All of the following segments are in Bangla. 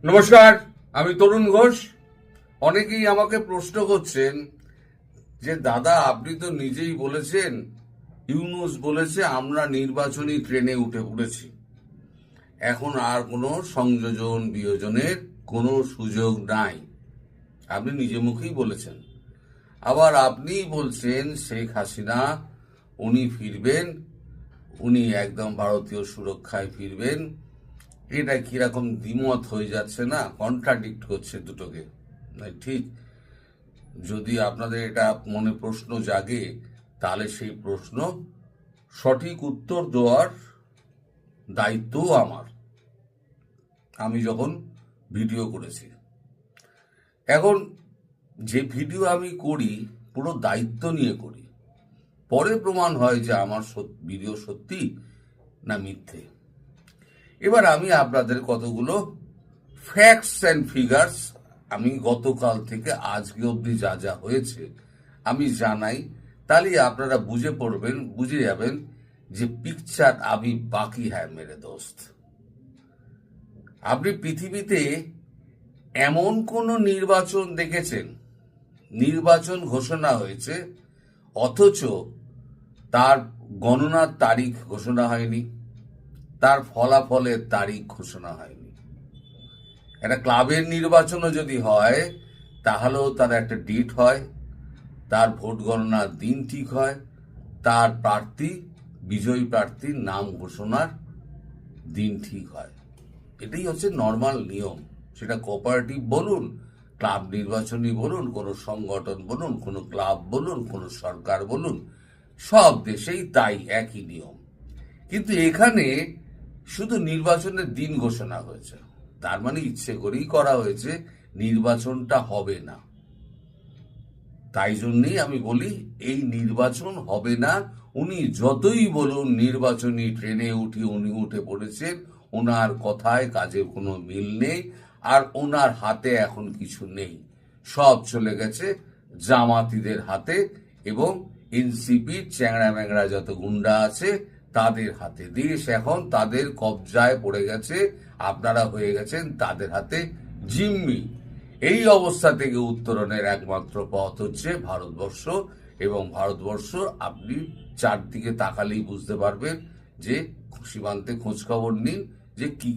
নমস্কার, আমি তরুণ ঘোষ। অনেকেই আমাকে প্রশ্ন করছেন যে দাদা, আপনি তো নিজেই বলেছেন, ইউনূস বলেছে আমরা নির্বাচনী ট্রেনে উঠে পড়েছি, এখন আর কোনো সংযোজন বিয়োজনের কোনো সুযোগ নাই। আপনি নিজে মুখেই বলেছেন। আবার আপনিই বলছেন শেখ হাসিনা উনি ফিরবেন, উনি একদম ভারতীয় সুরক্ষায় ফিরবেন। এটা কিরকম দ্বিমত হয়ে যাচ্ছে না, কন্ট্রাডিক্ট করছে দুটোকে। ঠিক, যদি আপনাদের এটা মনে প্রশ্ন জাগে, তাহলে সেই প্রশ্ন সঠিক উত্তর দেওয়ার দায়িত্বও আমার। আমি যখন ভিডিও করেছি, এখন যে ভিডিও আমি করি পুরো দায়িত্ব নিয়ে করি, পরে প্রমাণ হয় যে আমার ভিডিও সত্যি না মিথ্যে। এবার আমি আপনাদের কতগুলো ফ্যাক্টস অ্যান্ড ফিগার্স আমি গতকাল থেকে আজকে অবধি যা যা হয়েছে আমি জানাই, তাহলে আপনারা বুঝে যাবেন যে পিকচার আভি বাকি হ্যায় মেরে দোস্ত। আপনি পৃথিবীতে এমন কোন নির্বাচন দেখেছেন, নির্বাচন ঘোষণা হয়েছে অথচ তার গণনার তারিখ ঘোষণা হয়নি, তার ফলাফলের তারিখ ঘোষণা হয়নি? একটা ক্লাবের নির্বাচনও যদি হয় তাহলেও তার একটা ডেট হয়, তার ভোট গণনার দিন ঠিক হয়, তার বিজয়ী প্রার্থীর নাম ঘোষণার দিন ঠিক হয়। এটাই হচ্ছে নর্মাল নিয়ম। সেটা কোঅপারেটিভ বলুন, ক্লাব নির্বাচনী বলুন, কোনো সংগঠন বলুন, কোনো ক্লাব বলুন, কোনো সরকার বলুন, সব দেশেই তাই একই নিয়ম। কিন্তু এখানে শুধু নির্বাচনের দিন ঘোষণা হয়েছে, তার মানে ইচ্ছে করেই করা হয়েছে নির্বাচনটা হবে না। তাই জন্যই আমি বলি এই নির্বাচন হবে না। উনি যতই বলুন নির্বাচনী ট্রেনে উনি উঠে পড়েছেন, ওনার কথায় কাজের কোনো মিল নেই, আর ওনার হাতে এখন কিছু নেই। সব চলে গেছে জামাতিদের হাতে এবং এনসিপির চ্যাংড়া ম্যাংড়া যত গুন্ডা আছে তাদের হাতে। দেশ এখন তাদের কবজায় পড়ে গেছে, আপনারা হয়ে গেছেন তাদের হাতে জিম্মি। এই অবস্থা থেকে উত্তরণের একমাত্র পথ হচ্ছে ভারতবর্ষ, এবং ভারতবর্ষ আপনি চারদিকে তাকালেই বুঝতে পারবেন যে সীমান্তে খোঁজ খবর নিন যে কি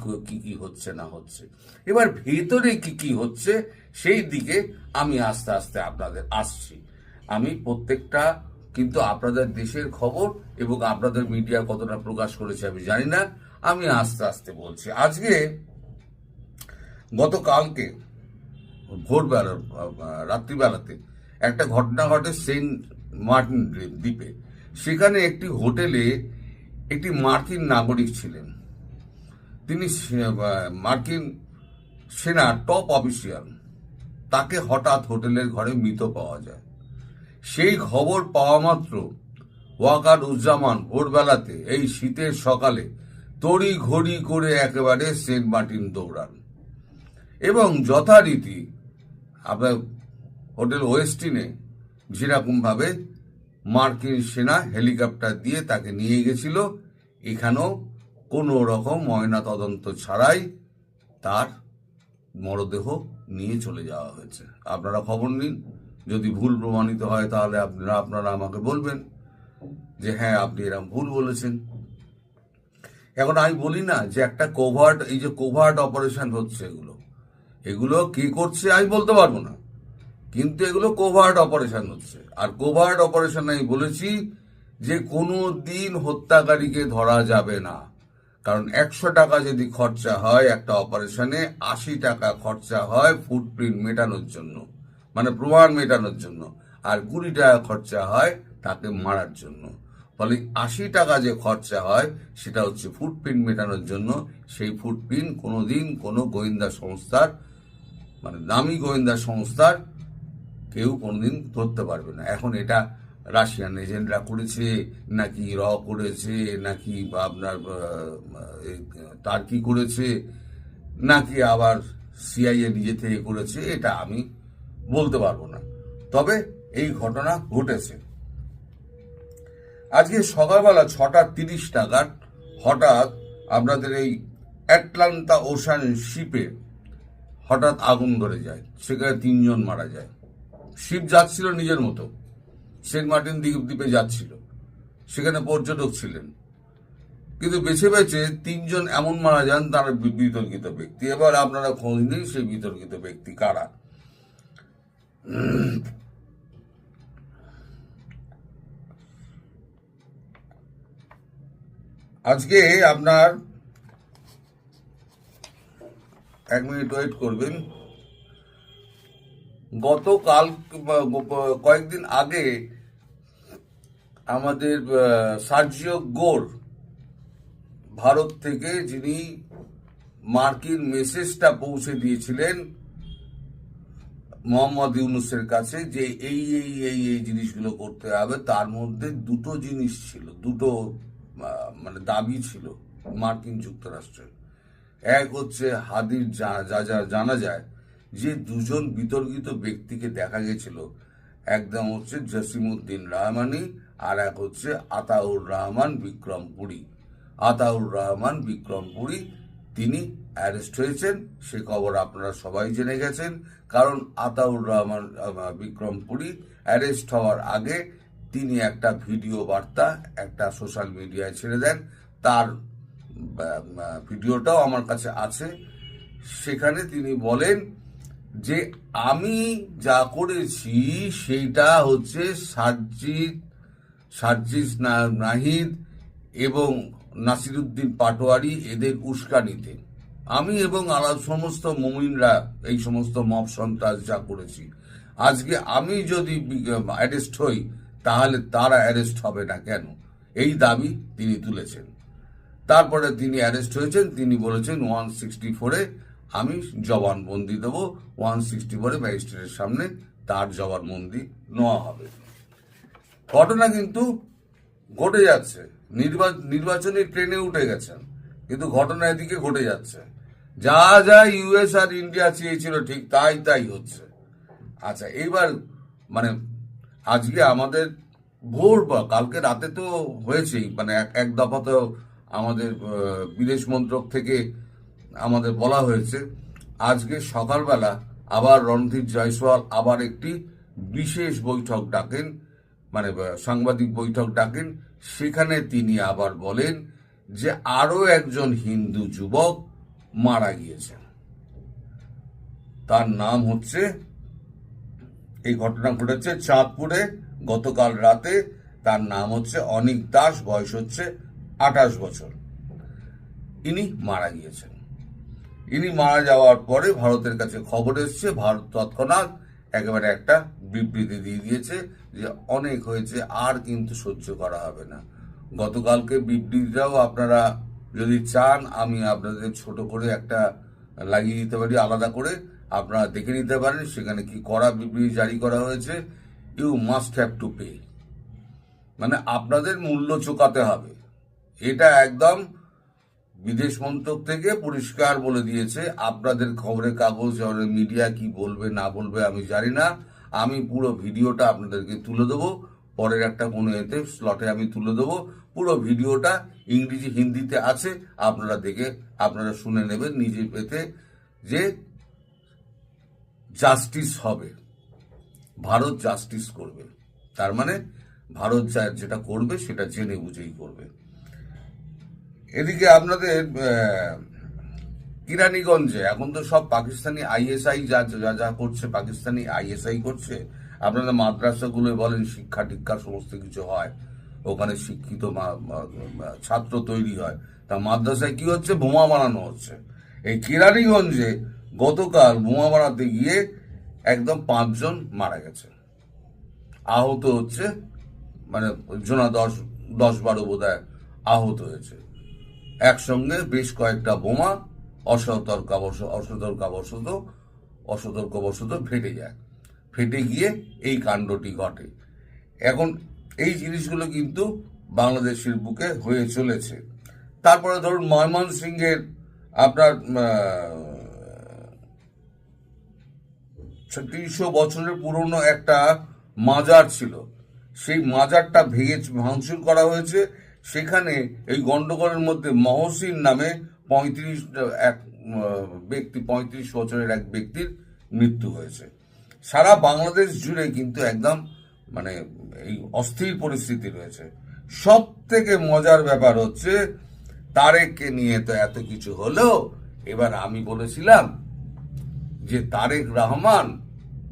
কি হচ্ছে না হচ্ছে। এবার ভেতরে কি কি হচ্ছে সেই দিকে আমি আস্তে আস্তে আপনাদের আসছি। আমি প্রত্যেকটা কিন্তু আপনাদের দেশের খবর এবং আপনাদের মিডিয়া কতটা প্রকাশ করেছে আমি জানি না, আমি আস্তে আস্তে বলছি। আজকে গতকালকে ভোরবেলা রাত্রিবেলাতে একটা ঘটনা ঘটে সেন্ট মার্টিন দ্বীপে। সেখানে একটি হোটেলে একটি মার্কিন নাগরিক ছিলেন, তিনি মার্কিন সেনার টপ অফিসিয়াল। তাকে হঠাৎ হোটেলের ঘরে মৃত পাওয়া যায়। সেই খবর পাওয়া মাত্র ওয়াকার উজ্জামান ভোরবেলাতে এই শীতের সকালে তড়ি ঘড়ি করে একেবারে সেন্ট মার্টিন দৌড়ান এবং যথারীতি আপনার হোটেল ওয়েস্টিনে যেরকম ভাবে মার্কিন সেনা হেলিকপ্টার দিয়ে তাকে নিয়ে গেছিল, এখানেও কোনো রকম ময়না তদন্ত ছাড়াই তার মরদেহ নিয়ে চলে যাওয়া হয়েছে। আপনারা খবর নিন, যদি ভুল প্রমাণিত হয় তাহলে আপনারা আমাকে বলবেন যে হ্যাঁ আপনি এরকম ভুল বলেছেন। এখন আমি বলি না যে একটা কোভার্ট অপারেশন হচ্ছে, এগুলো কে করছে আমি বলতে পারবো না, কিন্তু এগুলো কোভার্ট অপারেশন হচ্ছে। আর কোভার্ট অপারেশন আমি বলেছি যে কোনো দিন হত্যাকারীকে ধরা যাবে না, কারণ 100 টাকা যদি খরচা হয় একটা অপারেশনে, 80 টাকা খরচা হয় ফুটপ্রিন্ট মেটানোর জন্য, মানে প্রমাণ মেটানোর জন্য, আর 20 টাকা খরচা হয় তাকে মারার জন্য। ফলে 80 টাকা যে খরচা হয় সেটা হচ্ছে ফুটপ্রিন্ট মেটানোর জন্য। সেই ফুটপ্রিন্ট কোনোদিন কোনো গোয়েন্দা সংস্থার, মানে দামি গোয়েন্দা সংস্থার কেউ কোনোদিন ধরতে পারবে না। এখন এটা রাশিয়ান এজেন্টরা করেছে নাকি করেছে নাকি আপনার টার্কি করেছে নাকি আবার সিআইএ নিজে থেকে করেছে, এটা আমি বলতে পারবো না। তবে এই ঘটনা ঘটেছে। আজকে সকালবেলা 6:30 নাগাদ হঠাৎ আপনাদের এই অ্যাটলান্টা ওশান শিপে হঠাৎ আগুন ধরে যায়, সেখানে 3 জন মারা যায়। শিপ যাচ্ছিল নিজের মতো, সেন্ট মার্টিন দ্বীপে যাচ্ছিল, সেখানে পর্যটক ছিলেন, কিন্তু বেছে বেছে 3 জন এমন মারা যান তারা বিতর্কিত ব্যক্তি। এবার আপনারা খোঁজ নিন সেই বিতর্কিত ব্যক্তি কারা। আজকে আপনার 1 মিনিট ওয়েট করবেন। গতকাল কয়েকদিন আগে আমাদের সার্জিও গোর, ভারত থেকে যিনি মার্কিন মেসেজটা পৌঁছে দিয়েছিলেন মোহাম্মদ ইউনূসের কাছে যে এই এই এই এই জিনিসগুলো করতে হবে, তার মধ্যে দুটো জিনিস ছিল, দুটো মানে দাবি ছিল মার্কিন যুক্তরাষ্ট্রের। এক হচ্ছে হাদির জানা যায় যে 2 জন বিতর্কিত ব্যক্তিকে দেখা গেছিল, একদম হচ্ছে জসিমউদ্দিন রহমানি আর এক হচ্ছে আতাউর রহমান বিক্রমপুরী। আতাউর রহমান বিক্রমপুরী তিনি অ্যারেস্ট হয়েছেন, সে খবর আপনারা সবাই জেনে গেছেন। কারণ আতাউর রহমান বিক্রমপুরী অ্যারেস্ট হওয়ার আগে তিনি একটা ভিডিও বার্তা একটা সোশ্যাল মিডিয়ায় ছেড়ে দেন, তার ভিডিওটাও আমার কাছে আছে। সেখানে তিনি বলেন যে আমি যা করেছি সেইটা হচ্ছে সার্জিস নাহিদ এবং নাসিরুদ্দিন পাটোয়ারি এদের উস্কানিতে আমি এবং সমস্ত মুমিনরা এই সমস্ত মব সন্ত্রাস যা করেছি। আজকে আমি যদি অ্যারেস্ট হই তাহলে তারা অ্যারেস্ট হবে না কেন, এই দাবি তিনি তুলেছেন। তারপরে তিনি অ্যারেস্ট হয়েছেন, তিনি বলেছেন 164-এ আমি জবানবন্দি দেবো, 164-এ ম্যাজিস্ট্রেটের সামনে তার জবানবন্দি নেওয়া হবে। ঘটনা কিন্তু ঘটে যাচ্ছে, নির্বাচনী ট্রেনে উঠে গেছেন, কিন্তু ঘটনা এদিকে ঘটে যাচ্ছে। যা যা ইউএস আর ইন্ডিয়া চেয়েছিল ঠিক তাই তাই হচ্ছে। আচ্ছা, এইবার মানে আজকে আমাদের ভোর বা কালকে রাতে তো হয়েছেই, মানে এক দফা তো আমাদের বিদেশ মন্ত্রক থেকে আমাদের বলা হয়েছে আজকে সকালবেলা আবার রণধীর জয়সওয়াল আবার একটি বিশেষ বৈঠক ডাকেন, মানে সাংবাদিক বৈঠক ডাকেন। সেখানে তিনি আবার বলেন যে আরো একজন হিন্দু যুবক মারা গিয়েছেন, তার নাম হচ্ছে, এই ঘটনা ঘটেছে চাঁদপুরে গতকাল রাতে, তার নাম হচ্ছে অনিক দাস, বয়স হচ্ছে 28 বছর। ইনি মারা গিয়েছেন। ইনি মারা যাওয়ার পরে ভারতের কাছে খবর এসছে, ভারত তৎক্ষণাৎ একেবারে একটা বিবৃতি দিয়ে দিয়েছে যে অনেক হয়েছে, আর কিন্তু সহ্য করা হবে না। গতকালকে বিবৃতিটাও আপনারা যদি চান আমি আপনাদের ছোট করে একটা লাগিয়ে দিতে পারি, আলাদা করে আপনারা দেখে নিতে পারেন। সেখানে কি করা বিবৃতি জারি করা হয়েছে, you must have to pay, মানে আপনাদের মূল্য চোকাতে হবে। এটা একদম বিদেশ মন্ত্রক থেকে পরিষ্কার বলে দিয়েছে। আপনাদের খবরের কাগজ মিডিয়া কি বলবে না বলবে আমি জানি না, আমি পুরো ভিডিওটা আপনাদেরকে তুলে দেবো, পরের একটা কোনো এতে স্লটে আমি তুলে দেবো। পুরো ভিডিওটা ইংরেজি হিন্দিতে আছে, আপনারা দেখে আপনারা শুনে নেবেন নিজে পেতে, যে জাস্টিস হবে, ভারত জাস্টিস করবে। তার মানে ভারত যেটা করবে সেটা জেনে বুঝেই করবে। এদিকে আপনাদের কিরানীগঞ্জে এখন তো সব পাকিস্তানি আইএসআই যা যা করছে, পাকিস্তানি আইএসআই করছে। আপনাদের মাদ্রাসাগুলো বলেন শিক্ষা টিক্ষা সমস্ত কিছু হয়, ওখানে শিক্ষিত ছাত্র তৈরি হয়, তা মাদ্রাসায় কি হচ্ছে, বোমা বানানো হচ্ছে। এই কিরানীগঞ্জে গতকাল বোমা বানাতে গিয়ে একদম 5 জন মারা গেছে, আহত হচ্ছে, মানে জোনা 10-12 বোধহয় আহত হয়েছে। একসঙ্গে বেশ কয়েকটা বোমা অসতর্কবশত ফেটে যায়, ফেটে গিয়ে এই কাণ্ডটি ঘটে। এখন এই জিনিসগুলো কিন্তু বাংলাদেশের বুকে হয়ে চলেছে। তারপরে ধরুন ময়মনসিংহের আপনার 300 বছরের পুরনো একটা মাজার ছিল, সেই মাজারটা ভাঙচুর করা হয়েছে। সেখানে এই গন্ডগোলের মধ্যে মহসিন নামে ব্যক্তি, 35 বছরের এক ব্যক্তির মৃত্যু হয়েছে। সারা বাংলাদেশ জুড়ে কিন্তু একদম মানে এই অস্থির পরিস্থিতি রয়েছে। সব থেকে মজার ব্যাপার হচ্ছে তারেককে নিয়ে তো এত কিছু হলো, এবার আমি বলেছিলাম যে তারেক রহমান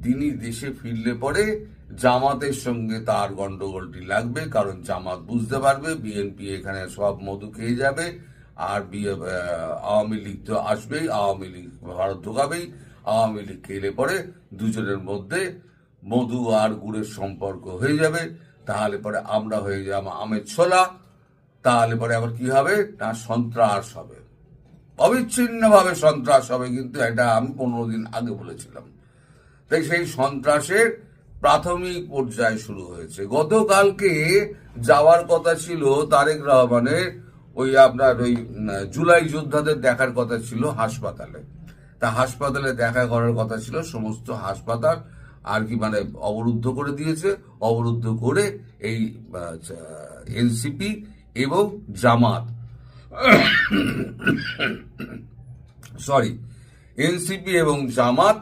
তিনি দেশে ফিরলে পরে জামাতের সঙ্গে তার গন্ডগোলটি লাগবে, কারণ জামাত বুঝতে পারবে বিএনপি এখানে সব মধু খেয়ে যাবে, আর আওয়ামী লীগ তো আসবেই, আওয়ামী লীগ ভারত ঢোকাবেই, আওয়ামী লীগ খেলে পরে দুজনের মধ্যে মধু আর গুড়ের সম্পর্ক হয়ে যাবে, তাহলে পরে আমরা হয়ে যাব আমের ছোলা, তাহলে পরে আবার কি হবে না সন্ত্রাস হবে, অবিচ্ছিন্নভাবে সন্ত্রাস হবে। কিন্তু এটা আমি 15 দিন আগে বলেছিলাম। তাই সেই সন্ত্রাসের প্রাথমিক পর্যায়ে শুরু হয়েছে। গতকালকে যাওয়ার কথা ছিল তারেক রহমানের ওই আপনার ওই জুলাই যোদ্ধাদের দেখার কথা ছিল হাসপাতালে। তা হাসপাতালে দেখা করার কথা ছিল, সমস্ত হাসপাতাল আর কি মানে অবরুদ্ধ করে দিয়েছে। অবরুদ্ধ করে এই এনসিপি এবং জামাত এনসিপি এবং জামাত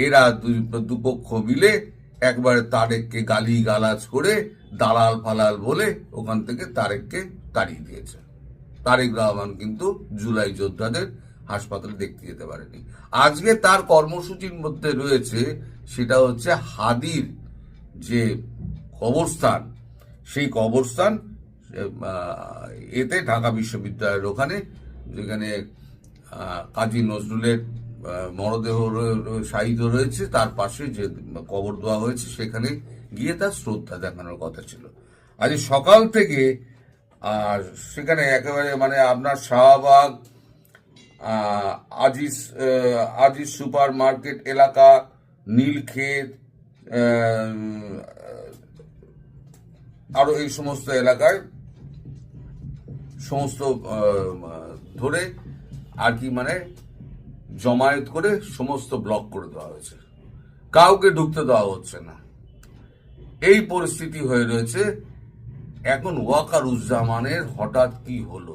এরা দুপক্ষ মিলে একবারে তারেককে গালি গালাজ করে দালাল ফালাল বলে ওখান থেকে তারেককে তাড়িয়ে দিয়েছে। তারেক রহমান কিন্তু জুলাই যোদ্ধাদের হাসপাতালে দেখতে যেতে পারেনি। আজকে তার কর্মসূচির মধ্যে রয়েছে সেটা হচ্ছে হাদির যে কবরস্থান, সেই কবরস্থান এতে ঢাকা বিশ্ববিদ্যালয়ের ওখানে, যেখানে কাজী নজরুলের মরদেহ শায়িত রয়েছে, তার পাশে যে কবর দেওয়া হয়েছে সেখানে গিয়ে তার শ্রদ্ধা দেখানোর কথা ছিল। আজ সকাল থেকে আর সেখানে একেবারে মানে আপনার শাহবাগ, আজিজ সুপার মার্কেট এলাকা, নীলক্ষেত, আরো এই সমস্ত এলাকায় সমস্ত ধরে আর কি মানে জমায়েত করে সমস্ত ব্লক করে দেওয়া হয়েছে, কাউকে ঢুকতে দেওয়া হচ্ছে না। এই পরিস্থিতি হয়ে রয়েছে। এখন ওয়াকারুজ্জামানের হঠাৎ কি হলো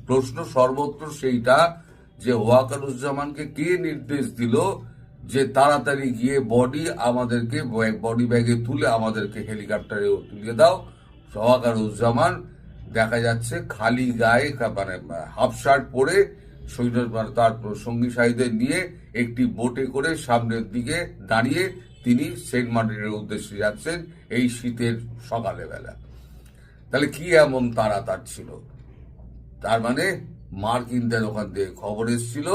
প্রশ্ন সর্বত্র সেইটা, যে ওয়াকারুজ্জামানকে কে নির্দেশ দিল যে তাড়াতাড়ি গিয়ে আমাদেরকে বডি ব্যাগে তুলে আমাদেরকে হেলিকপ্টারে তুলে দাও। ওয়াকারুজ্জামান দেখা যাচ্ছে খালি গায়ে মানে হাফ শার্ট পরে তার সঙ্গী সাথীদের নিয়ে একটি বোটে করে সামনের দিকে দাঁড়িয়ে তিনি সেন্ট মার্টিনের উদ্দেশ্যে যাচ্ছেন এই শীতের সকালে বেলা। তাহলে কি এমন তার ছিল? তার মানে মার্কিনদের ওখান থেকে খবর এসেছিল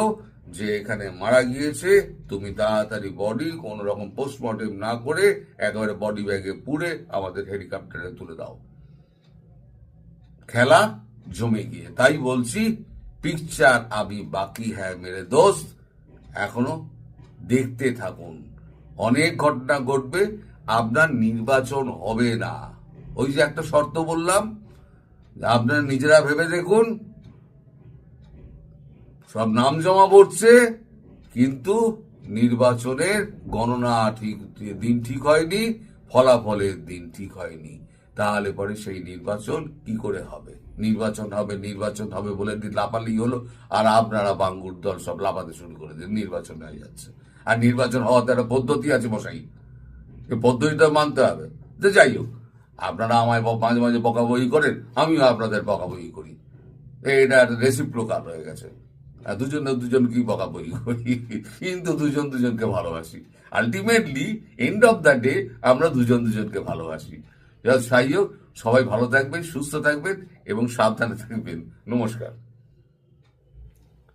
যে এখানে মারা গিয়েছে, তুমি তাড়াতাড়ি বডি কোন রকম পোস্টমর্টেম না করে একেবারে বডি ব্যাগে পুরে আমাদের হেলিকপ্টারে তুলে দাও। খেলা জমে গিয়ে, তাই বলছি পিকচার আবি বাকি হ্যায় মেরে দোস্ত, এখনো দেখতে থাকুন, অনেক ঘটনা ঘটবে। আপনার নির্বাচন হবে না, ওই যে একটা শর্ত বললাম, আপনারা নিজেরা ভেবে দেখুন, সব নাম জমা পড়ছে কিন্তু নির্বাচনের গণনা দিন ঠিক হয়নি, ফলাফলের দিন ঠিক হয়নি, তাহলে পরে সেই নির্বাচন কি করে হবে? নির্বাচন হবে বলে লাপালি হলো, আর আপনারা বাঙ্গুর দল সব লাপাতে শুরু করে দিন, নির্বাচন হয়ে যাচ্ছে। আর নির্বাচন হওয়াতে একটা পদ্ধতি আছে মশাই, এই পদ্ধতিটা মানতে হবে। তো যাই হোক, আপনারা আমায় মাঝে মাঝে বকাবকি করেন, আমিও আপনাদের বকাবকি করি, এটা একটা রেসিপ্রোকাল হয়ে গেছে। দুজনকেই বকাবকি করি, কিন্তু দুজনকে ভালোবাসি। Ultimately end of the day আমরা দুজনকে ভালোবাসি। যাই হোক, সবাই ভালো থাকবেন, সুস্থ থাকবেন এবং সাবধানে থাকবেন। নমস্কার।